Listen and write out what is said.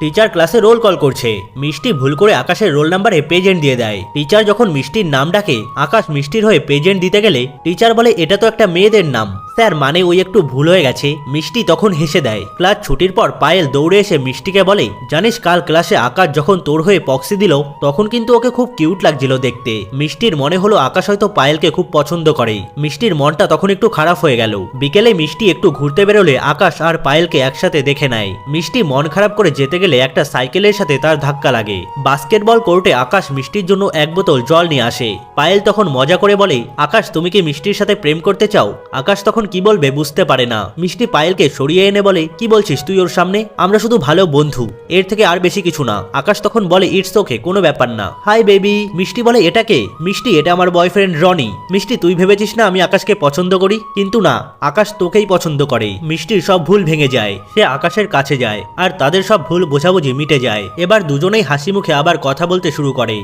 Teacher ক্লাসে roll call করছে। মিষ্টি ভুল করে আকাশের রোল নাম্বারে প্রেজেন্ট দিয়ে দেয়। টিচার যখন মিষ্টির নাম ডাকে আকাশ মিষ্টির হয়ে প্রেজেন্ট দিতে গেলে টিচার বলে এটা তো একটা মেয়েদের নাম স্যার, মানে ওই একটু ভুল হয়ে গেছে। মিষ্টি তখন হেসে দেয়। ক্লাস ছুটির পর পায়েল দৌড়ে এসে মিষ্টিকে বলে, জানিস কাল ক্লাসে আকাশ যখন তোর হয়ে পক্সি দিল তখন কিন্তু ওকে খুব কিউট লাগছিল দেখতে। মিষ্টির মনে হলো আকাশ হয়তো পায়েলকে খুব পছন্দ করে। মিষ্টির মনটা তখন একটু খারাপ হয়ে গেল। বিকেলে মিষ্টি একটু ঘুরতে বেরোলে আকাশ আর পায়েলকে একসাথে দেখে নেয়। মিষ্টি মন খারাপ করে যেতে গেলে একটা সাইকেলের সাথে তার ধাক্কা লাগে। বাস্কেটবল কোর্টে আকাশ মিষ্টির জন্য এক বোতল জল নিয়ে আসে। পায়েল তখন মজা করে বলে, আকাশ তুমি কি মিষ্টির সাথে প্রেম করতে চাও? আকাশ তখন কি বলবে বুঝতে পারে না। মিষ্টি পায়েলকে সরিয়ে এনে বলে, কি বলছিস তুই ওর সামনে? আমরা শুধু ভালো বন্ধু, এর থেকে আর বেশি কিছু না। আকাশ তখন বলে, ইটস ওকে, কোনো ব্যাপার না। Hi baby. মিষ্টি বলে, এটাকে? মিষ্টি, এটা আমার বয়ফ্রেন্ড রনি। মিষ্টি, তুই ভেবেছিস না আমি আকাশকে পছন্দ করি? কিন্তু না, আকাশ তোকেই পছন্দ করে। মিষ্টির সব ভুল ভেঙে যায়। সে আকাশের কাছে যায় আর তাদের সব ভুল বোঝাবুঝি মিটে যায়। এবার দুজনেই হাসি মুখে আবার কথা বলতে শুরু করে।